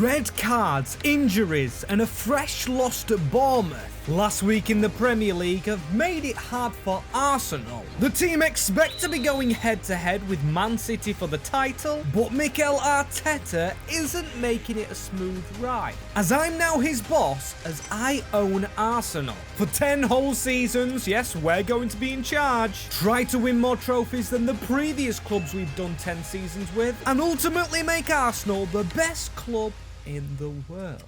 Red cards, injuries, and a fresh loss to Bournemouth last week in the Premier League have made it hard for Arsenal. The team expect to be going head-to-head with Man City for the title, but Mikel Arteta isn't making it a smooth ride, as I'm now his boss as I own Arsenal. For 10 whole seasons, yes, we're going to be in charge, try to win more trophies than the previous clubs we've done 10 seasons with, and ultimately make Arsenal the best club in the world.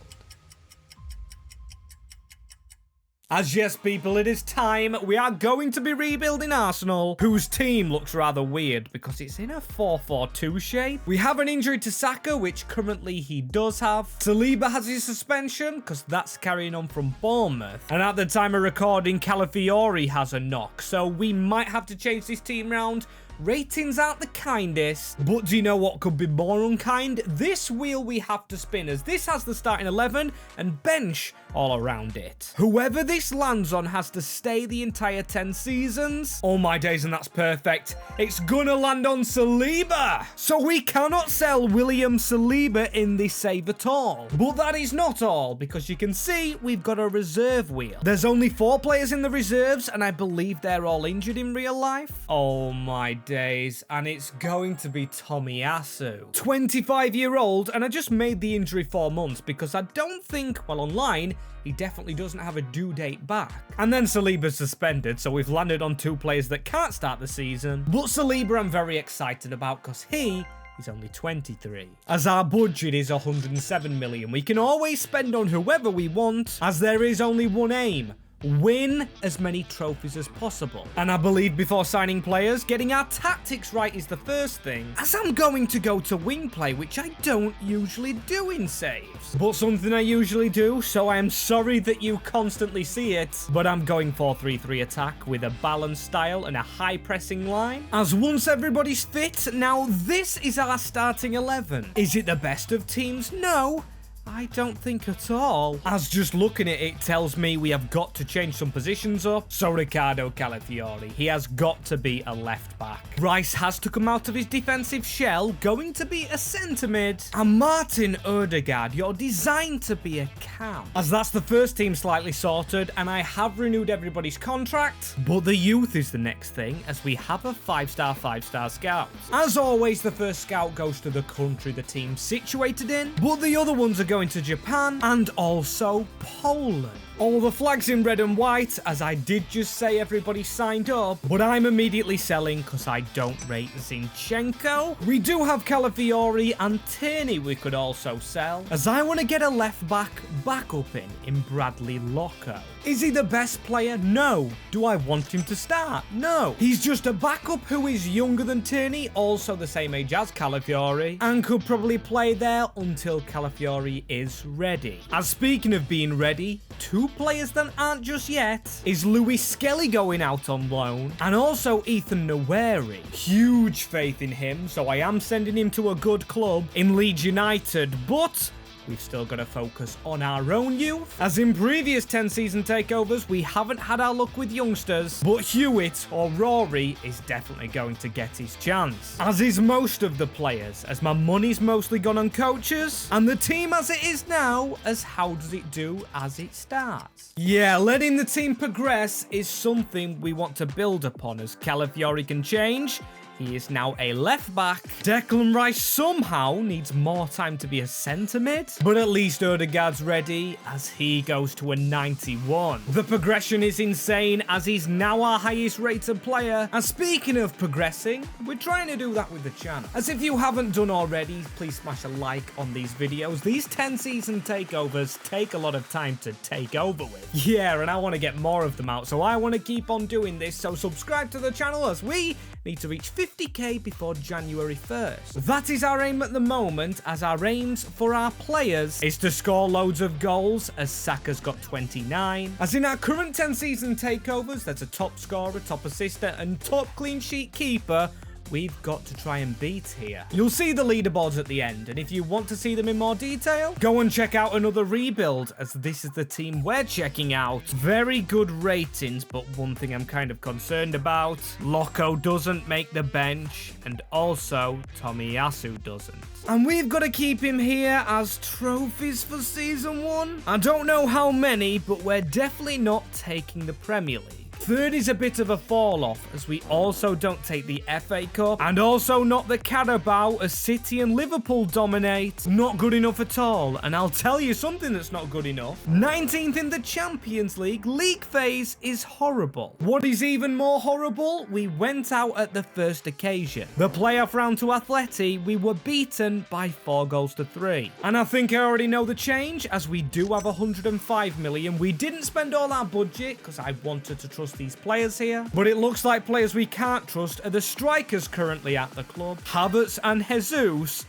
As yes, people, it is time. We are going to be rebuilding Arsenal, whose team looks rather weird because it's in a 4-4-2 shape. We have an injury to Saka, which currently he does have. Saliba has his suspension because that's carrying on from Bournemouth. And at the time of recording, Calafiori has a knock, so we might have to change this team round. Ratings aren't the kindest, but do you know what could be more unkind? This wheel we have to spin, as this has the starting 11 and bench all around it. Whoever this lands on has to stay the entire 10 seasons. Oh my days, and that's perfect. It's gonna land on Saliba. So we cannot sell William Saliba in this save at all. But that is not all, because you can see we've got a reserve wheel. There's only 4 players in the reserves, and I believe they're all injured in real life. Oh my days, and it's going to be Tomiyasu, 25-year-old, and I just made the injury 4 months because I don't think, well, online he definitely doesn't have a due date back. And then Saliba's suspended, so we've landed on 2 players that can't start the season. But Saliba I'm very excited about because he's only 23. As our budget is 107 million, we can always spend on whoever we want, as there is only one aim: win as many trophies as possible. And I believe before signing players, getting our tactics right is the first thing, as I'm going to go to wing play, which I don't usually do in saves, but something I usually do, so I am sorry that you constantly see it. But I'm going 4-3-3 attack with a Ballon style and a high pressing line, as once everybody's fit, now this is our starting 11. Is it the best of teams? No, I don't think at all, as just looking at it tells me we have got to change some positions up. So Ricardo Calafiori, he has got to be a left back. Rice has to come out of his defensive shell, going to be a centre mid. And Martin Odegaard, you're designed to be a cam, as that's the first team slightly sorted, and I have renewed everybody's contract. But the youth is the next thing, as we have a 5-star scout. As always, the first scout goes to the country the team's situated in, but the other ones are going to Japan and also Poland. All the flags in red and white, as I did just say everybody signed up, but I'm immediately selling because I don't rate Zinchenko. We do have Calafiori and Tierney we could also sell, as I want to get a left back up in Bradley Locko. Is he the best player? No. Do I want him to start? No. He's just a backup who is younger than Tierney, also the same age as Calafiori, and could probably play there until Calafiori is ready. As speaking of being ready, 2 players that aren't just yet is Louis Skelly going out on loan, and also Ethan Nwaneri. Huge faith in him, so I am sending him to a good club in Leeds United, but we've still got to focus on our own youth, as in previous 10 season takeovers we haven't had our luck with youngsters, but Hewitt or Rory is definitely going to get his chance, as is most of the players, as my money's mostly gone on coaches, and the team as it is now, as how does it do as it starts. Yeah, letting the team progress is something we want to build upon, as Calafiori can change. He is now a left back. Declan Rice somehow needs more time to be a centre mid, but at least Odegaard's ready, as he goes to a 91. The progression is insane, as he's now our highest rated player. And speaking of progressing, we're trying to do that with the channel, as if you haven't done already, please smash a like on these videos. These 10 season takeovers take a lot of time to take over with. Yeah, and I want to get more of them out, so I want to keep on doing this, so subscribe to the channel, as we need to reach 50k before January 1st. That is our aim at the moment, as our aims for our players is to score loads of goals, as Saka's got 29. As in our current 10 season takeovers, there's a top scorer, top assister, and top clean sheet keeper, we've got to try and beat here. You'll see the leaderboards at the end, and if you want to see them in more detail, go and check out another rebuild, as this is the team we're checking out. Very good ratings, but one thing I'm kind of concerned about, Loco doesn't make the bench, and also Tomiyasu doesn't. And we've got to keep him here as trophies for Season 1. I don't know how many, but we're definitely not taking the Premier League. Third is a bit of a fall off, as we also don't take the FA Cup, and also not the Carabao, as City and Liverpool dominate. Not good enough at all, and I'll tell you something that's not good enough. 19th in the Champions League, league phase is horrible. What is even more horrible, we went out at the first occasion. The playoff round to Atleti, we were beaten by 4-3. And I think I already know the change, as we do have 105 million. We didn't spend all our budget, because I wanted to trust these players here, but it looks like players we can't trust are the strikers currently at the club. Havertz and Jesus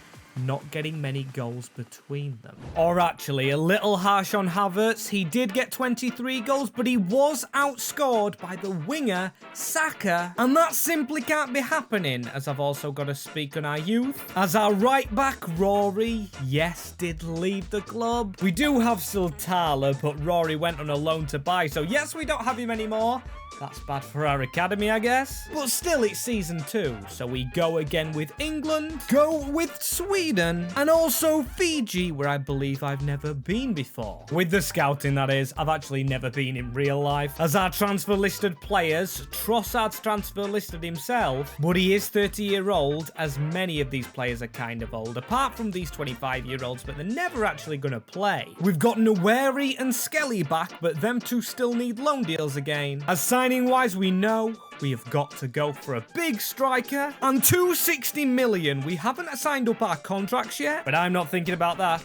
not getting many goals between them. Or actually, a little harsh on Havertz. He did get 23 goals, but he was outscored by the winger, Saka. And that simply can't be happening, as I've also got to speak on our youth. As our right back, Rory, yes, did leave the club. We do have still Tala, but Rory went on a loan to buy, so yes, we don't have him anymore. That's bad for our academy, I guess. But still, it's Season 2, so we go again with England, go with Sweden, and also Fiji, where I believe I've never been before. With the scouting, that is. I've actually never been in real life. As our transfer listed players, Trossard's transfer listed himself, but he is 30-year-old, as many of these players are kind of old, apart from these 25-year-olds, but they're never actually going to play. We've got Nweri and Skelly back, but them two still need loan deals again. As signing-wise, we know we have got to go for a big striker. And 260 million. We haven't signed up our contracts yet, but I'm not thinking about that.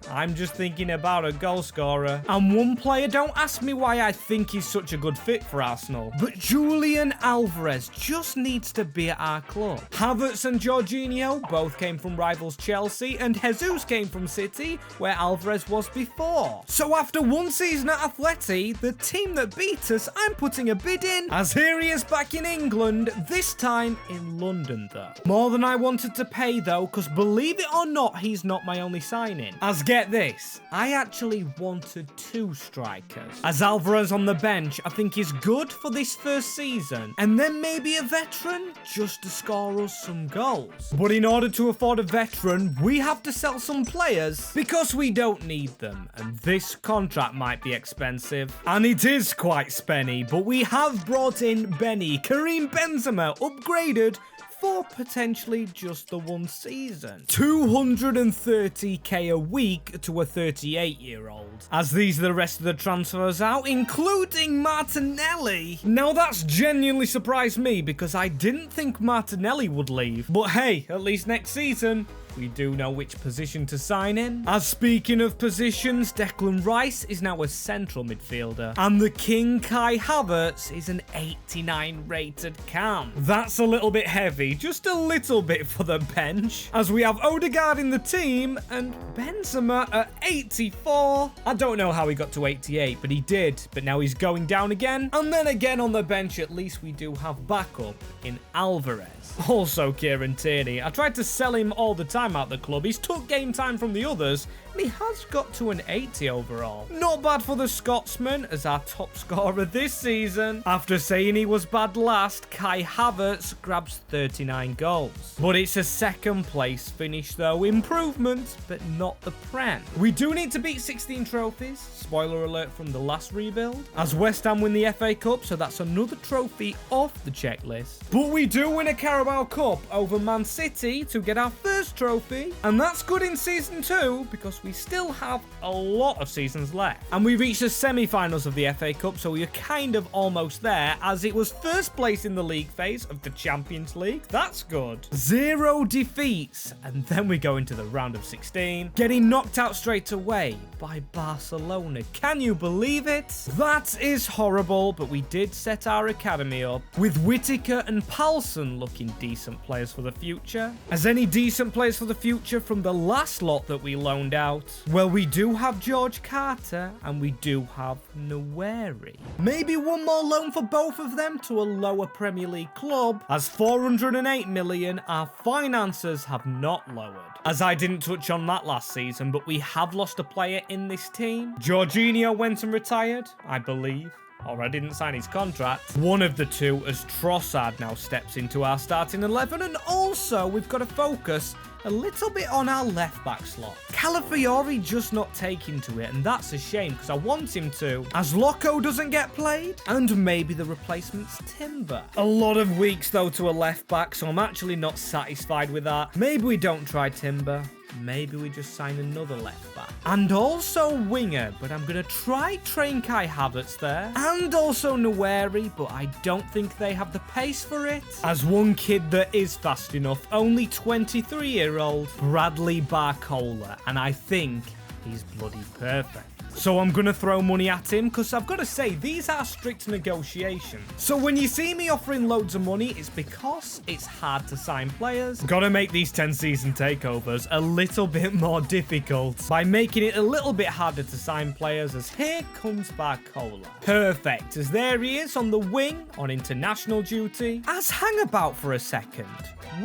I'm just thinking about a goal scorer. And one player, don't ask me why I think he's such a good fit for Arsenal, but Julian Alvarez just needs to be at our club. Havertz and Jorginho both came from rivals Chelsea, and Jesus came from City, where Alvarez was before. So after one season at Atleti, the team that beat us, I'm putting a bid in, as here he is back in England, this time in London though. More than I wanted to pay though, because believe it or not, he's not my only signing. As get this, I actually wanted two strikers. As Alvarez on the bench, I think is good for this first season, and then maybe a veteran just to score us some goals. But in order to afford a veteran, we have to sell some players because we don't need them, and this contract might be expensive. And it is quite spenny, but we have brought in Benny, Karim Benzema, upgraded for potentially just the one season. 230k a week to a 38-year-old. As these are the rest of the transfers out, including Martinelli. Now that's genuinely surprised me, because I didn't think Martinelli would leave. But hey, at least next season, we do know which position to sign in. As speaking of positions, Declan Rice is now a central midfielder, and the King Kai Havertz is an 89 rated cam. That's a little bit heavy, just a little bit for the bench, as we have Odegaard in the team and Benzema at 84. I don't know how he got to 88, but he did. But now he's going down again, and then again on the bench. At least we do have backup in Alvarez. Also Kieran Tierney. I tried to sell him all the time out the club. He's took game time from the others, and he has got to an 80 overall. Not bad for the Scotsman as our top scorer this season. After saying he was bad last, Kai Havertz grabs 39 goals. But it's a second place finish though. Improvement, but not the Prem. We do need to beat 16 trophies. Spoiler alert from the last rebuild. As West Ham win the FA Cup, so that's another trophy off the checklist. But we do win a Carabao Cup over Man City to get our first trophy. And that's good in Season 2 because we still have a lot of seasons left. And we reached the semi-finals of the FA Cup, so we're kind of almost there, as it was first place in the league phase of the Champions League. That's good. 0 defeats, and then we go into the round of 16, getting knocked out straight away by Barcelona. Can you believe it? That is horrible, but we did set our academy up, with Whittaker and Palsson looking decent players for the future. As any decent players for the future from the last lot that we loaned out? Well, we do have George Carter and we do have Nweri. Maybe one more loan for both of them to a lower Premier League club, as 408 million our finances have not lowered. As I didn't touch on that last season, but we have lost a player in this team. Jorginho went and retired, I believe. Or I didn't sign his contract. One of the two, as Trossard now steps into our starting 11. And also, we've got to focus a little bit on our left-back slot. Calafiori just not taking to it, and that's a shame, because I want him to, as Loco doesn't get played, and maybe the replacement's Timber. A lot of weeks, though, to a left-back, so I'm actually not satisfied with that. Maybe we don't try Timber. Maybe we just sign another left back. And also winger, but I'm going to try train Kai Havertz there. And also Nweri, but I don't think they have the pace for it. As one kid that is fast enough, only 23-year-old Bradley Barcola. And I think he's bloody perfect. So I'm going to throw money at him, because I've got to say, these are strict negotiations. So when you see me offering loads of money, it's because it's hard to sign players. Got to make these 10-season takeovers a little bit more difficult by making it a little bit harder to sign players, as here comes Barcola. Perfect, as there he is on the wing on international duty. As hang about for a second.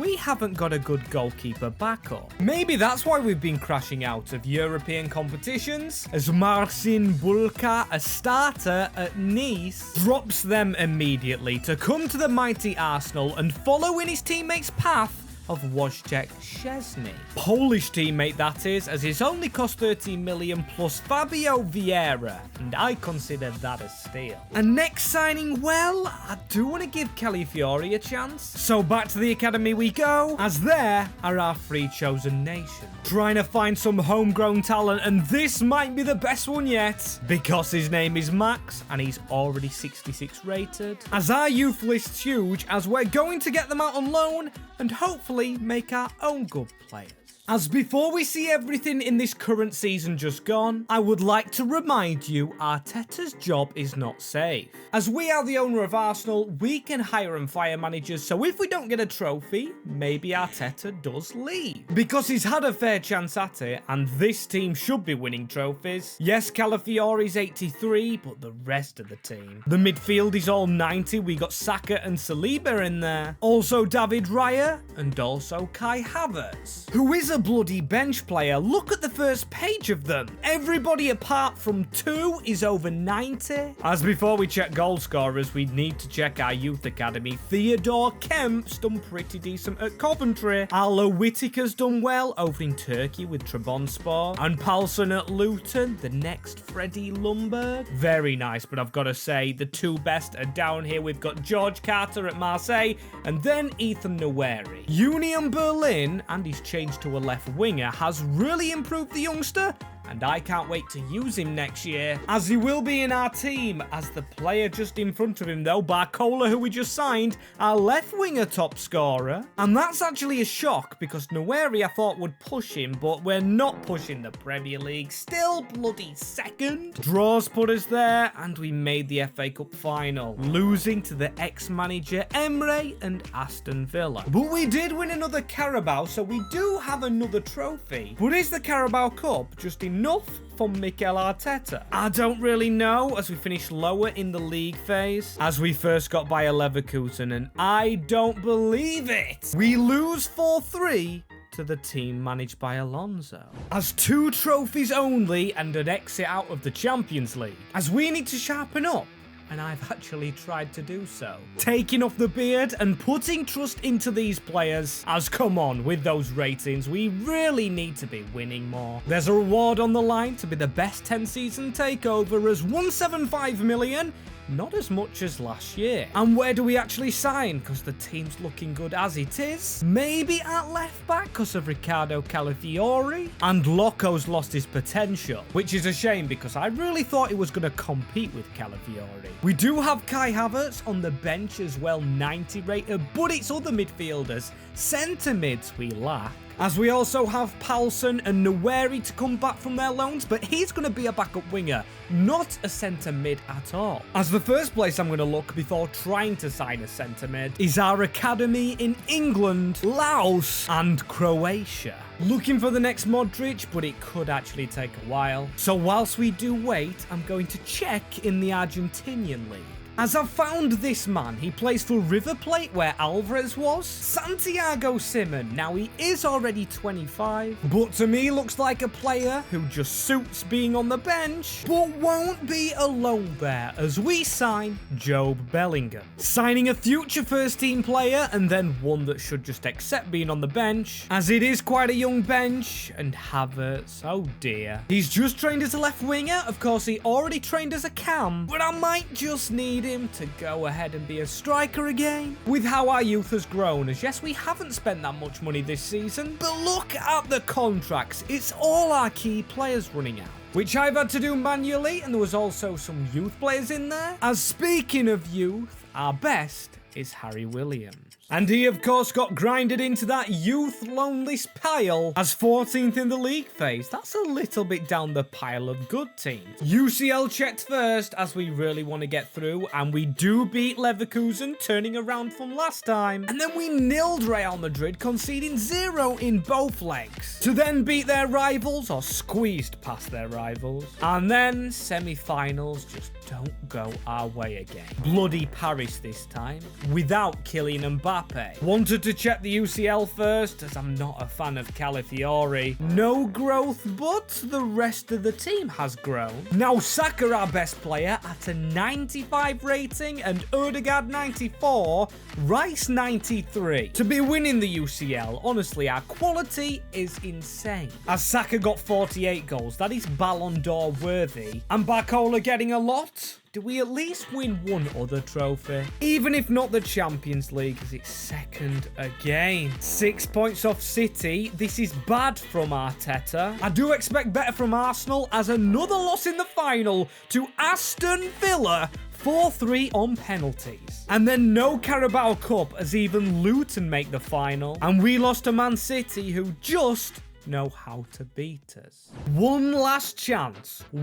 We haven't got a good goalkeeper backup. Maybe that's why we've been crashing out of European competitions, as Marcin Bulka, a starter at Nice, drops them immediately to come to the mighty Arsenal and follow in his teammates' path of Wojciech Szczesny. Polish teammate that is, as it's only cost 13 million plus Fabio Vieira, and I consider that a steal. And next signing, well, I do want to give Calafiori a chance. So back to the academy we go, as there are our three chosen nations. Trying to find some homegrown talent, and this might be the best one yet, because his name is Max, and he's already 66 rated. As our youth list's huge, as we're going to get them out on loan, and hopefully make our own good players. As before we see everything in this current season just gone, I would like to remind you Arteta's job is not safe. As we are the owner of Arsenal, we can hire and fire managers, so if we don't get a trophy, maybe Arteta does leave. Because he's had a fair chance at it, and this team should be winning trophies. Yes, Calafiori's 83, but the rest of the team. The midfield is all 90, we got Saka and Saliba in there. Also David Raya, and also Kai Havertz, who is a bloody bench player. Look at the first page of them. Everybody apart from two is over 90. As before we check goal scorers, we need to check our youth academy. Theodore Kemp's done pretty decent at Coventry. Arlo Whittaker's done well over in Turkey with Trabzonspor. And Paulson at Luton, the next Freddie Lumberg. Very nice, but I've got to say the two best are down here. We've got George Carter at Marseille and then Ethan Nweri. Union Berlin, and he's changed to a left winger, has really improved the youngster, and I can't wait to use him next year, as he will be in our team, as the player just in front of him though, Barcola, who we just signed, our left winger top scorer. And that's actually a shock, because Nweri I thought would push him, but we're not pushing the Premier League, still bloody second. Draws put us there, and we made the FA Cup final, losing to the ex-manager Emre and Aston Villa. But we did win another Carabao, so we do have another trophy. But is the Carabao Cup just enough for Mikel Arteta? I don't really know, as we finished lower in the league phase, as we first got by a Leverkusen, and I don't believe it. We lose 4-3 to the team managed by Alonso. As 2 trophies only and an exit out of the Champions League, as we need to sharpen up. And I've actually tried to do so. Taking off the beard and putting trust into these players, as come on, with those ratings, we really need to be winning more. There's a reward on the line to be the best 10-season takeover, as 175 million, not as much as last year. And where do we actually sign? Because the team's looking good as it is. Maybe at left back because of Ricardo Calafiori. And Loco's lost his potential, which is a shame because I really thought he was going to compete with Calafiori. We do have Kai Havertz on the bench as well, 90 rated, but it's other midfielders. Centre mids we lack. As we also have Palsson and Nweri to come back from their loans, but he's going to be a backup winger, not a centre mid at all. As the first place I'm going to look before trying to sign a centre mid is our academy in England, Laos and Croatia. Looking for the next Modric, but it could actually take a while. So whilst we do wait, I'm going to check in the Argentinian league. As I've found this man, he plays for River Plate where Alvarez was. Santiago Simon. Now he is already 25, but to me looks like a player who just suits being on the bench, but won't be alone there as we sign Job Bellingham. Signing a future first team player and then one that should just accept being on the bench, as it is quite a young bench, and Havertz, oh dear. He's just trained as a left winger. Of course, he already trained as a cam, but I might just need him to go ahead and be a striker again. With how our youth has grown, as yes, we haven't spent that much money this season, but look at the contracts. It's all our key players running out, which I've had to do manually, and there was also some youth players in there. As speaking of youth, our best is Harry Williams. And he, of course, got grinded into that youth loan list pile as 14th in the league phase. That's a little bit down the pile of good teams. UCL checked first, as we really want to get through, and we do beat Leverkusen, turning around from last time. And then we nilled Real Madrid, conceding 0 in both legs, to then beat their rivals, or squeezed past their rivals. And then semi-finals just don't go our way again. Bloody Paris this time, without Kylian Mbappe. Wanted to check the UCL first, as I'm not a fan of Calafiori. No growth, but the rest of the team has grown. Now Saka, our best player, at a 95 rating, and Odegaard 94, Rice 93. To be winning the UCL, honestly, our quality is insane. As Saka got 48 goals, that is Ballon d'Or worthy, and Barcola getting a lot. Do we at least win one other trophy? Even if not the Champions League, as it's second again. 6 points off City. This is bad from Arteta. I do expect better from Arsenal, as another loss in the final to Aston Villa, 4-3 on penalties. And then no Carabao Cup, as even Luton make the final. And we lost to Man City, who just know how to beat us. One last chance for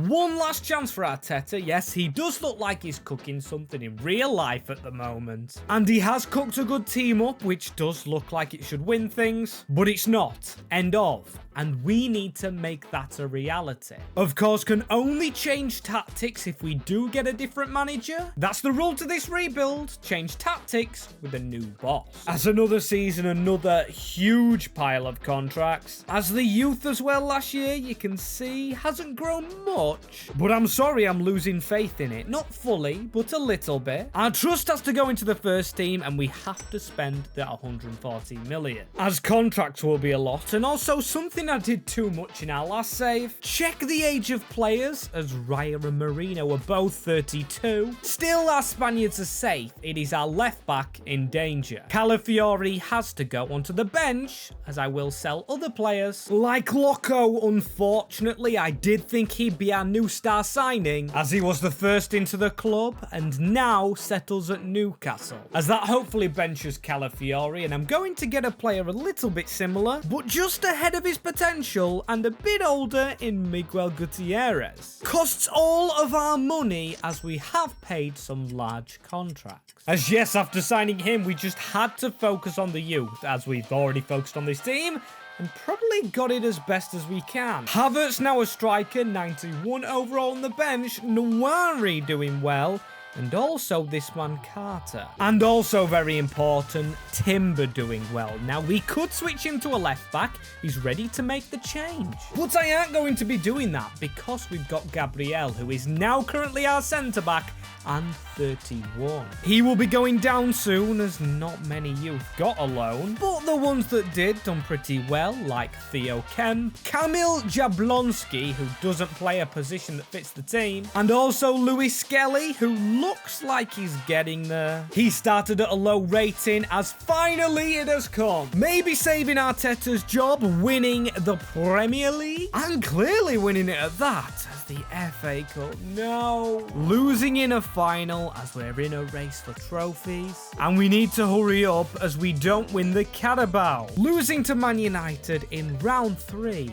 Arteta. Yes, he does look like he's cooking something in real life at the moment, and he has cooked a good team up, which does look like it should win things, but it's not. End of. And we need to make that a reality. Of course, can only change tactics if we do get a different manager. That's the rule to this rebuild. Change tactics with a new boss. As another season, another huge pile of contracts. As the youth as well last year, you can see, hasn't grown much. But I'm sorry, I'm losing faith in it. Not fully, but a little bit. Our trust has to go into the first team, and we have to spend that 140 million. As contracts will be a lot, and also something I did too much in our last save. Check the age of players, as Raya and Marino are both 32. Still, our Spaniards are safe. It is our left back in danger. Calafiori has to go onto the bench, as I will sell other players. Like Loco, unfortunately, I did think he'd be our new star signing, as he was the first into the club, and now settles at Newcastle. As that hopefully benches Calafiori, and I'm going to get a player a little bit similar, but just ahead of his potential and a bit older in Miguel Gutierrez. Costs all of our money, as we have paid some large contracts. As yes, after signing him, we just had to focus on the youth, as we've already focused on this team, and probably got it as best as we can. Havertz now a striker, 91 overall on the bench. Nweri doing well. And also this man Carter. And also very important, Timber doing well. Now we could switch him to a left back. He's ready to make the change. But I aren't going to be doing that, because we've got Gabriel, who is now currently our centre back, and 31. He will be going down soon, as not many youth got a loan, but the ones that did done pretty well, like Theo Kemp, Kamil Jablonski, who doesn't play a position that fits the team, and also Louis Skelly, who looks like he's getting there. He started at a low rating as finally it has come. Maybe saving Arteta's job, winning the Premier League, and clearly winning it at that, as the FA Cup. No. Losing in a final as we're in a race for trophies. And we need to hurry up as we don't win the Carabao. Losing to Man United in round 3.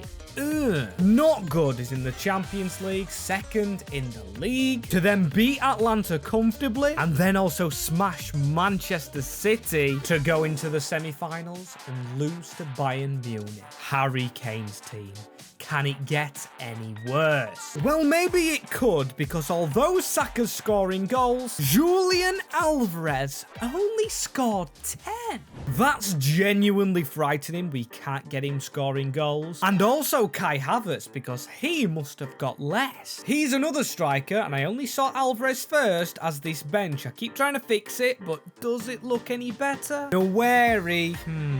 Not good is in the Champions League, second in the league, to then beat Atlanta comfortably and then also smash Manchester City to go into the semi-finals and lose to Bayern Munich. Harry Kane's team. Can it get any worse? Well, maybe it could, because although Saka's scoring goals, Julian Alvarez only scored 10. That's genuinely frightening. We can't get him scoring goals. And also Kai Havertz, because he must have got less. He's another striker, and I only saw Alvarez first as this bench. I keep trying to fix it, but does it look any better? You're wary.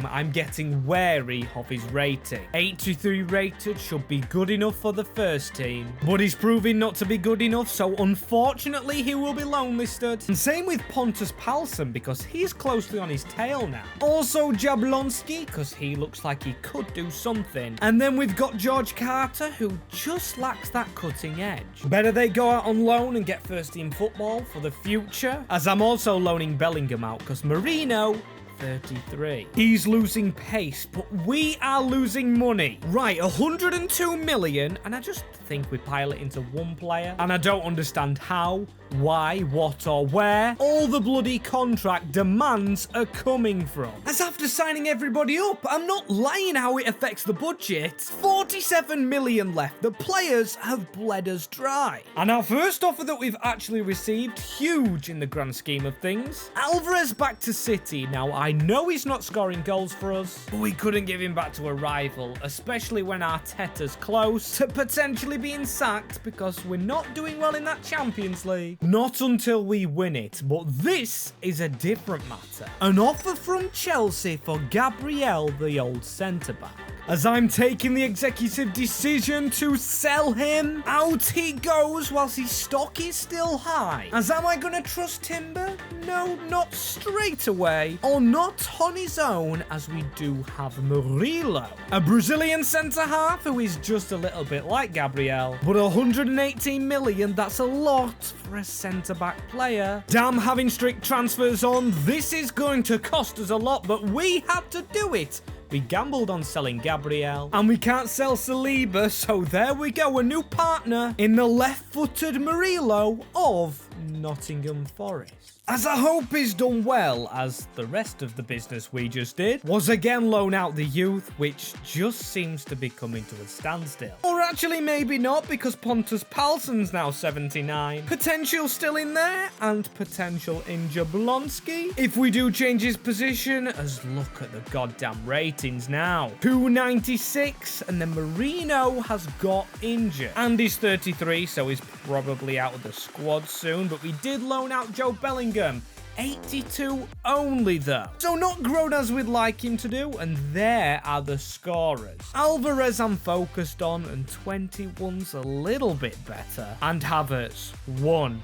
I'm getting wary of his rating. 83 rated should be good enough for the first team, but he's proving not to be good enough, so unfortunately he will be loan listed. And same with Pontus Palsson, because he's closely on his tail now. Also Jablonski, because he looks like he could do something. And then we've got George Carter, who just lacks that cutting edge. Better they go out on loan and get first team football for the future, as I'm also loaning Bellingham out, because Marino 33. He's losing pace, but we are losing money. Right, 102 million, and I just think we pile it into one player, and I don't understand how, why, what, or where all the bloody contract demands are coming from. As after signing everybody up, I'm not lying how it affects the budget. 47 million left. The players have bled us dry. And our first offer that we've actually received, huge in the grand scheme of things. Alvarez back to City. Now, I know he's not scoring goals for us, but we couldn't give him back to a rival, especially when Arteta's close to potentially being sacked because we're not doing well in that Champions League. Not until we win it, but this is a different matter. An offer from Chelsea for Gabriel, the old centre-back. As I'm taking the executive decision to sell him, out he goes whilst his stock is still high. As am I going to trust Timber? No, not straight away, or not on his own, as we do have Murillo, a Brazilian centre-half who is just a little bit like Gabriel, but 118 million, that's a lot for a centre-back player. Damn, having strict transfers on, this is going to cost us a lot, but we had to do it. We gambled on selling Gabriel, and we can't sell Saliba, so there we go, a new partner in the left-footed Murillo of Nottingham Forest. As I hope he's done well, as the rest of the business we just did was again loan out the youth, which just seems to be coming to a standstill. Or actually maybe not, because Pontus Palsson's now 79. Potential still in there, and potential in Jablonski. If we do change his position, as look at the goddamn ratings now. 296, and then Marino has got injured. And he's 33, so he's probably out of the squad soon, but we did loan out Joe Bellingham. 82 only though. So not grown as we'd like him to do, and there are the scorers. Alvarez I'm focused on, and 21's a little bit better. And Havertz, 1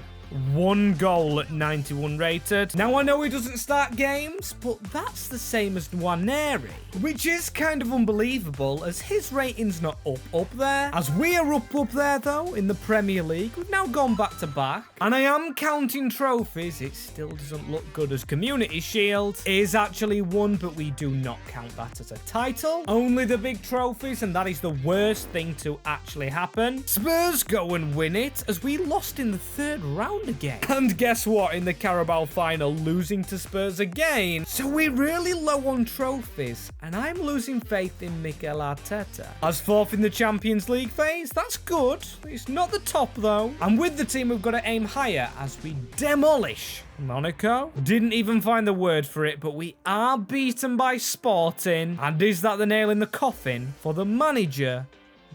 goal at 91 rated. Now I know he doesn't start games, but that's the same as Nwaneri, which is kind of unbelievable as his rating's not up there. As we are up there though in the Premier League. We've now gone back to back, and I am counting trophies. It still doesn't look good as Community Shield is actually won, but we do not count that as a title. Only the big trophies, and that is the worst thing to actually happen. Spurs go and win it as we lost in the third round again. And guess what? In the Carabao final, losing to Spurs again. So we're really low on trophies, and I'm losing faith in Mikel Arteta. As fourth in the Champions League phase, that's good. It's not the top though. And with the team, we've got to aim higher as we demolish Monaco. Didn't even find the word for it, but we are beaten by Sporting. And is that the nail in the coffin for the manager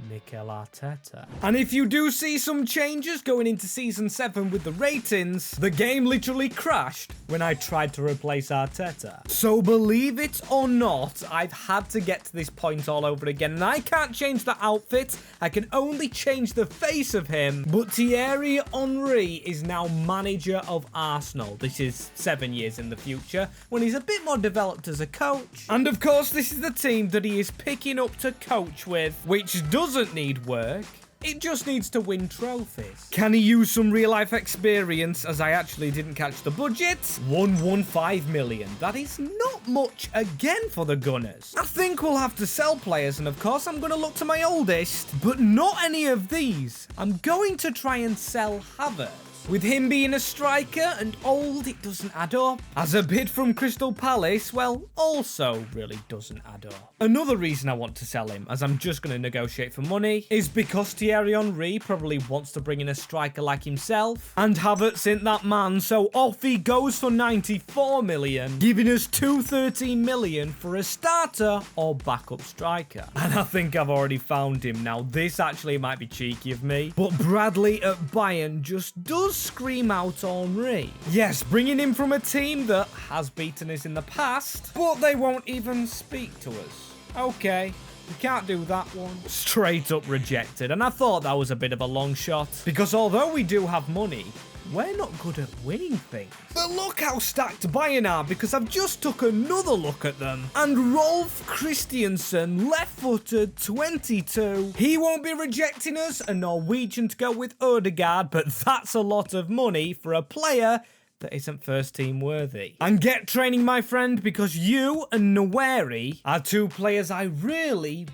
Mikel Arteta. And if you do see some changes going into Season 7 with the ratings, the game literally crashed when I tried to replace Arteta. So believe it or not, I've had to get to this point all over again, and I can't change the outfit, I can only change the face of him. But Thierry Henry is now manager of Arsenal. This is 7 years in the future, when he's a bit more developed as a coach. And of course, this is the team that he is picking up to coach with, which doesn't need work. It just needs to win trophies. Can he use some real-life experience, as I actually didn't catch the budget? 115 million. That is not much again for the Gunners. I think we'll have to sell players, and of course I'm going to look to my oldest, but not any of these. I'm going to try and sell Havertz. With him being a striker and old, it doesn't add up. As a bid from Crystal Palace, well, also really doesn't add up. Another reason I want to sell him, as I'm just going to negotiate for money, is because Thierry Henry probably wants to bring in a striker like himself, and Havertz ain't that man, so off he goes for 94 million, giving us 213 million for a starter or backup striker. And I think I've already found him now. This actually might be cheeky of me, but Bradley at Bayern just does scream out Henry. Yes, bringing him from a team that has beaten us in the past, but they won't even speak to us. Okay, we can't do that one. Straight up rejected, and I thought that was a bit of a long shot, because although we do have money, we're not good at winning things. But look how stacked Bayern are, because I've just took another look at them. And Rolf Christiansen, left-footed, 22. He won't be rejecting us, a Norwegian to go with Odegaard, but that's a lot of money for a player that isn't first team worthy. And get training, my friend, because you and Nweri are two players I really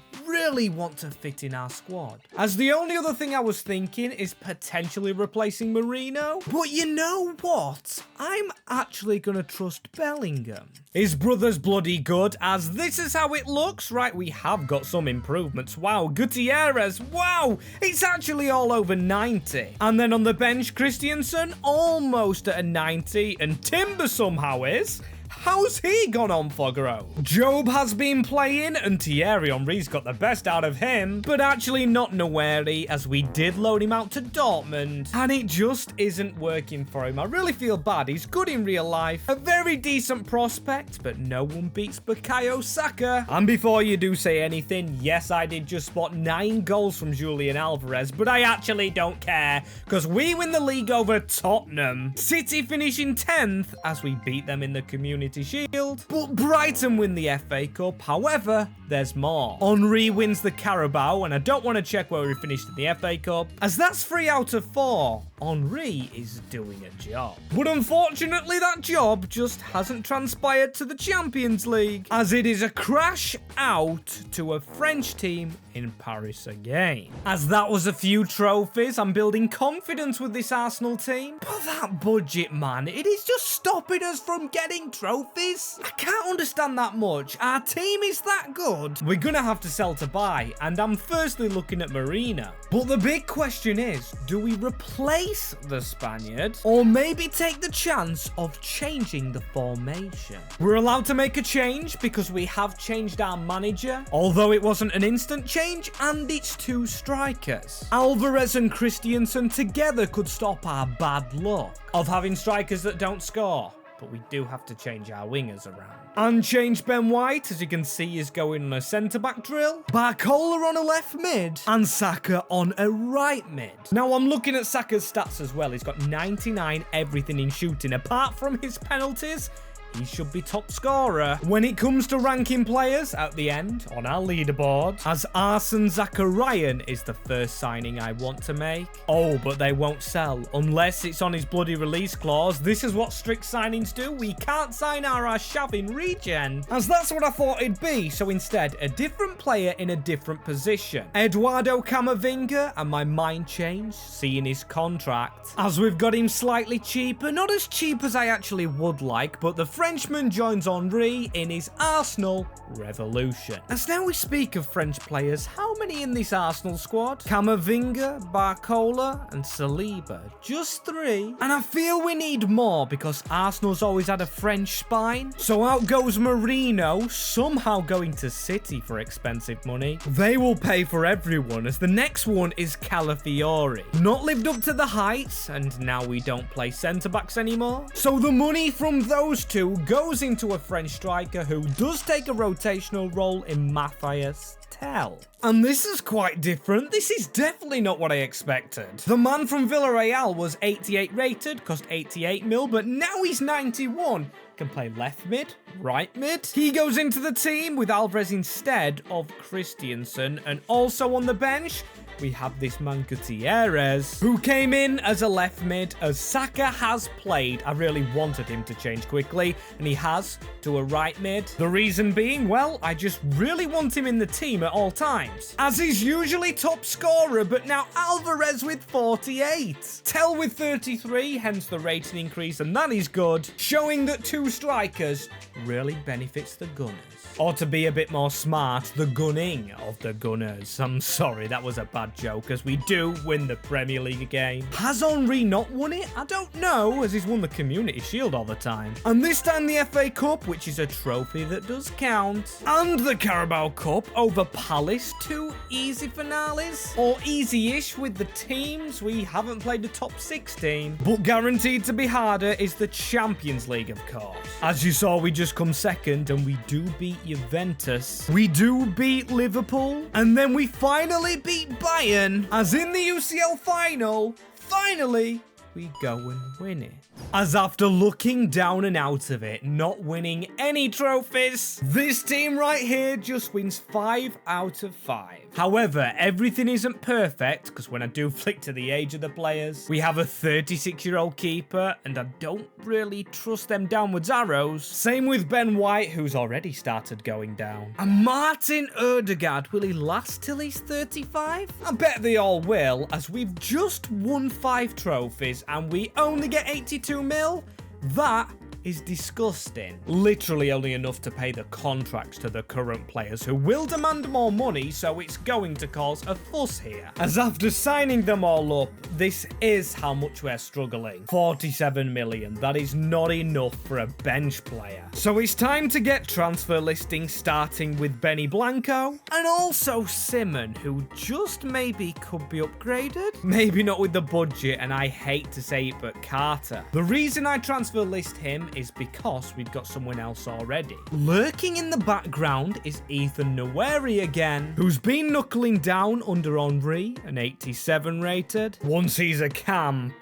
want to fit in our squad. As the only other thing I was thinking is potentially replacing Marino. But you know what? I'm actually going to trust Bellingham. His brother's bloody good, as this is how it looks. Right, we have got some improvements. Wow, Gutierrez, wow, it's actually all over 90. And then on the bench, Christiansen, almost at a 90, and Timber somehow is. How's he gone on for growth? Job has been playing, and Thierry Henry's got the best out of him, but actually not Nweri, as we did loan him out to Dortmund, and it just isn't working for him. I really feel bad. He's good in real life, a very decent prospect, but no one beats Bukayo Saka. And before you do say anything, yes, I did just spot 9 goals from Julian Alvarez, but I actually don't care, because we win the league over Tottenham. City finishing 10th, as we beat them in the Community Shield, but Brighton win the FA Cup. However, there's more. Henry wins the Carabao, and I don't want to check where we finished in the FA Cup, as that's 3 out of 4. Henry is doing a job. But unfortunately, that job just hasn't transpired to the Champions League, as it is a crash out to a French team in Paris again. As that was a few trophies, I'm building confidence with this Arsenal team. But that budget, man, it is just stopping us from getting trophies. I can't understand that much. Our team is that good. We're gonna have to sell to buy, and I'm firstly looking at Marino. But the big question is, do we replace the Spaniard, or maybe take the chance of changing the formation? We're allowed to make a change because we have changed our manager, although it wasn't an instant change, and it's 2 strikers. Alvarez and Christiansen together could stop our bad luck of having strikers that don't score. But we do have to change our wingers around. And change Ben White, as you can see, is going on a centre-back drill. Barcola on a left mid. And Saka on a right mid. Now, I'm looking at Saka's stats as well. He's got 99 everything in shooting. Apart from his penalties, he should be top scorer. When it comes to ranking players at the end on our leaderboard, as Arsene Zakarian is the first signing I want to make. Oh, but they won't sell unless it's on his bloody release clause. This is what strict signings do. We can't sign our Arshavin regen, as that's what I thought it'd be. So instead, a different player in a different position. Eduardo Camavinga, and my mind changed seeing his contract, as we've got him slightly cheaper. Not as cheap as I actually would like, but the Frenchman joins Henry in his Arsenal revolution. As now we speak of French players, how many in this Arsenal squad? Camavinga, Barcola and Saliba. Just 3. And I feel we need more because Arsenal's always had a French spine. So out goes Marino, somehow going to City for expensive money. They will pay for everyone as the next one is Calafiori. Not lived up to the heights and now we don't play centre-backs anymore. So the money from those two goes into a French striker who does take a rotational role in Matthias Tell. And this is quite different. This is definitely not what I expected. The man from Villarreal was 88 rated, cost 88 mil, but now he's 91. Can play left mid, right mid. He goes into the team with Alvarez instead of Christiansen, and also on the bench, we have this man Gutierrez, who came in as a left mid, as Saka has played. I really wanted him to change quickly, and he has, to a right mid. The reason being, well, I just really want him in the team at all times, as he's usually top scorer, but now Alvarez with 48. Tell with 33, hence the rating increase, and that is good, showing that 2 strikers really benefits the Gunners. Or to be a bit more smart, the gunning of the Gunners. I'm sorry, that was a bad joke, as we do win the Premier League again. Has Henry not won it? I don't know, as he's won the Community Shield all the time. And this time the FA Cup, which is a trophy that does count. And the Carabao Cup over Palace, 2 easy finales. Or easy-ish with the teams. We haven't played the top 16. But guaranteed to be harder is the Champions League, of course. As you saw, we just come second, and we do beat Juventus. We do beat Liverpool, and then we finally beat Bayern, as in the UCL final, finally, we go and win it. As after looking down and out of it, not winning any trophies, this team right here just wins 5 out of 5. However, everything isn't perfect, because when I do flick to the age of the players, we have a 36-year-old keeper, and I don't really trust them downwards arrows. Same with Ben White, who's already started going down. And Martin Odegaard, will he last till he's 35? I bet they all will, as we've just won 5 trophies, and we only get 82 mil. That is disgusting. Literally only enough to pay the contracts to the current players, who will demand more money, so it's going to cause a fuss here. As after signing them all up, this is how much we're struggling. 47 million. That is not enough for a bench player. So it's time to get transfer listings, starting with Benny Blanco and also Simon, who just maybe could be upgraded. Maybe not with the budget, and I hate to say it, but Carter. The reason I transfer list him is because we've got someone else already. Lurking in the background is Ethan Nwaneri again, who's been knuckling down under Henry, an 87 rated. Once he's a cam,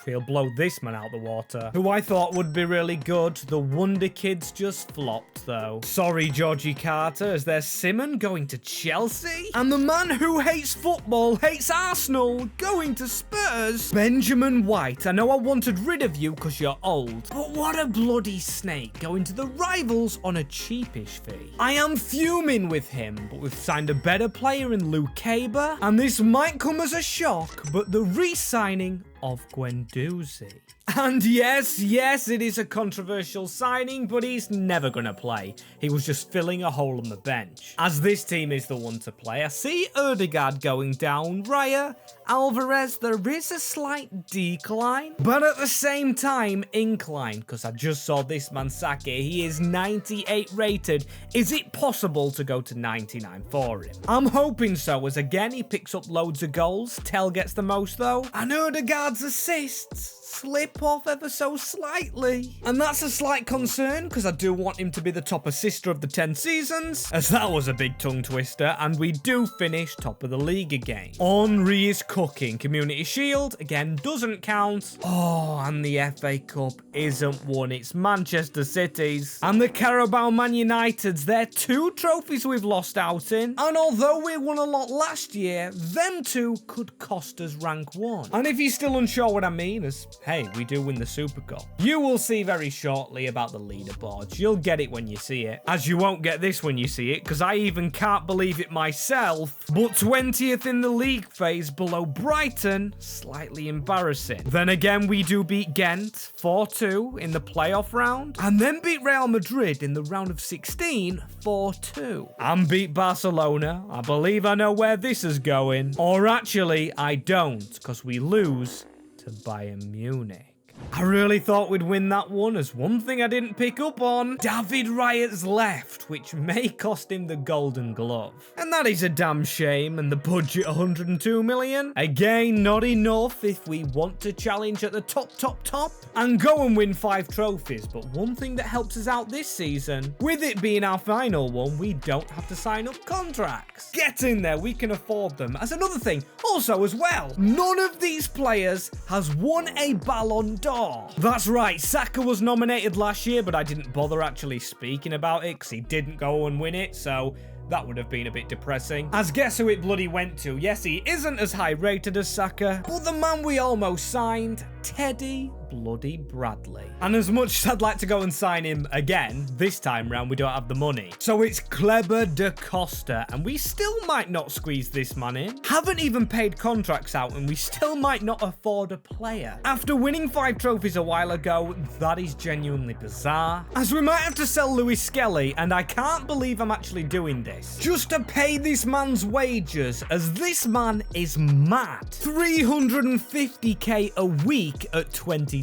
he'll blow this man out the water, who I thought would be really good. The Wonder Kids just flopped though. Sorry, Georgie Carter, as there's Simon going to Chelsea, and the man who hates football hates Arsenal going to Spurs. Benjamin White, I know I wanted rid of you because you're old, but what a bloody snake going to the rivals on a cheapish fee. I am fuming with him, but we've signed a better player in Luke Caber, and this might come as a shock, but the re-signing of Guendouzi. And yes, it is a controversial signing, but he's never going to play. He was just filling a hole on the bench. As this team is the one to play, I see Odegaard going down, Raya, Alvarez, there is a slight decline, but at the same time, incline, because I just saw this man Saki, he is 98 rated. Is it possible to go to 99 for him? I'm hoping so, as again, he picks up loads of goals. Tell gets the most though, and Odegaard's assists slip off ever so slightly. And that's a slight concern, because I do want him to be the top assister of the 10 seasons, as that was a big tongue twister, and we do finish top of the league again. Henry is cooking. Community Shield, again, doesn't count. Oh, and the FA Cup isn't won. It's Manchester City's. And the Carabao Man United's. They're 2 trophies we've lost out in. And although we won a lot last year, them 2 could cost us rank 1. And if you're still unsure what I mean, as hey, we do win the Super Cup. You will see very shortly about the leaderboards. You'll get it when you see it. As you won't get this when you see it, because I even can't believe it myself. But 20th in the league phase below Brighton, slightly embarrassing. Then again, we do beat Ghent 4-2 in the playoff round, and then beat Real Madrid in the round of 16 4-2. And beat Barcelona. I believe I know where this is going. Or actually, I don't, because we lose to Bayern Munich. I really thought we'd win that one, as one thing I didn't pick up on, David Raya's left, which may cost him the Golden Glove. And that is a damn shame, and the budget 102 million. Again, not enough if we want to challenge at the top, and go and win 5 trophies. But one thing that helps us out this season, with it being our final one, we don't have to sign up contracts. Get in there, we can afford them. As another thing, also as well, none of these players has won a Ballon d'Or. That's right, Saka was nominated last year, but I didn't bother actually speaking about it because he didn't go and win it, so that would have been a bit depressing. As guess who it bloody went to? Yes, he isn't as high rated as Saka, but the man we almost signed, Teddy bloody Bradley. And as much as I'd like to go and sign him again, this time round we don't have the money. So it's Kleber da Costa, and we still might not squeeze this man in. Haven't even paid contracts out, and we still might not afford a player. After winning 5 trophies a while ago, that is genuinely bizarre. As we might have to sell Lewis Skelly, and I can't believe I'm actually doing this, just to pay this man's wages, as this man is mad. 350k a week at 22.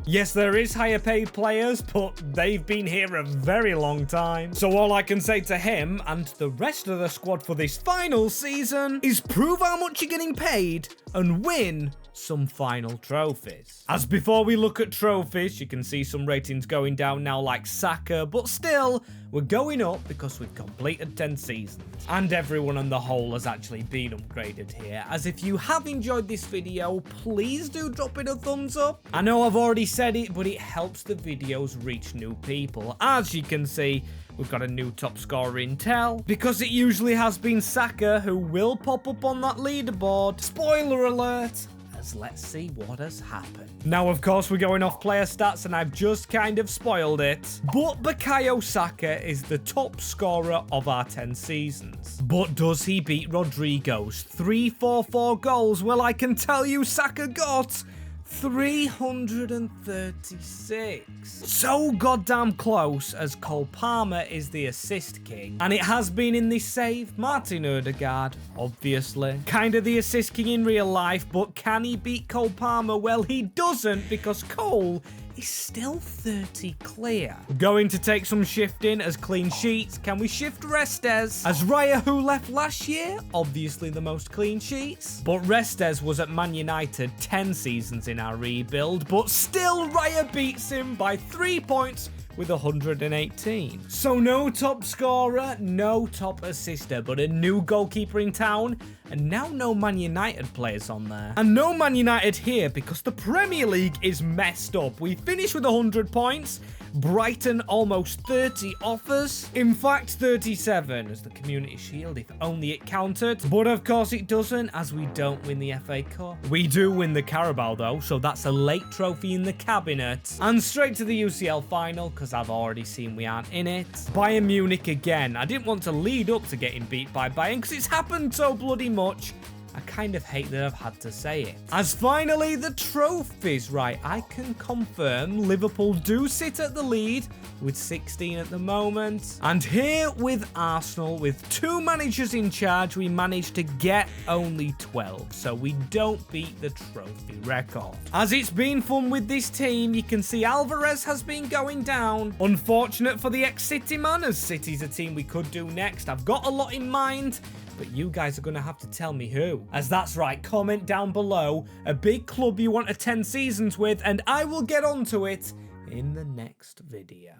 Yes, there is higher paid players, but they've been here a very long time. So all I can say to him and the rest of the squad for this final season is prove how much you're getting paid and win some final trophies. As before we look at trophies, you can see some ratings going down now like Saka, but still, we're going up because we've completed 10 seasons. And everyone on the whole has actually been upgraded here. As if you have enjoyed this video, please do drop it a thumbs up. I know I've already said it, but it helps the videos reach new people. As you can see, we've got a new top scorer in Tel, because it usually has been Saka who will pop up on that leaderboard. Spoiler alert! Let's see what has happened. Now, of course, we're going off player stats, and I've just kind of spoiled it. But Bukayo Saka is the top scorer of our 10 seasons. But does he beat Rodrigo's 344 goals? Well, I can tell you Saka got 336. So goddamn close, as Cole Palmer is the assist king. And it has been in this save, Martin Odegaard, obviously. Kind of the assist king in real life, but can he beat Cole Palmer? Well, he doesn't, because Cole is still 30 clear. We're going to take some shifting as clean sheets. Can we shift Restes? As Raya, who left last year, obviously the most clean sheets. But Restes was at Man United 10 seasons in our rebuild, but still Raya beats him by 3 points with 118. So no top scorer, no top assister, but a new goalkeeper in town, and now no Man United players on there. And no Man United here because the Premier League is messed up. We finished with 100 points. Brighton almost 30 offers. In fact, 37 as the Community Shield, if only it counted. But of course it doesn't, as we don't win the FA Cup. We do win the Carabao though, so that's a late trophy in the cabinet. And straight to the UCL final, because I've already seen we aren't in it. Bayern Munich again. I didn't want to lead up to getting beat by Bayern, because it's happened so bloody much. I kind of hate that I've had to say it. As finally, the trophies. Right, I can confirm Liverpool do sit at the lead with 16 at the moment. And here with Arsenal, with 2 managers in charge, we managed to get only 12. So we don't beat the trophy record. As it's been fun with this team, you can see Alvarez has been going down. Unfortunate for the ex-City man, as City's a team we could do next. I've got a lot in mind, but you guys are going to have to tell me who. As that's right, comment down below a big club you want to 10 seasons with, and I will get onto it in the next video.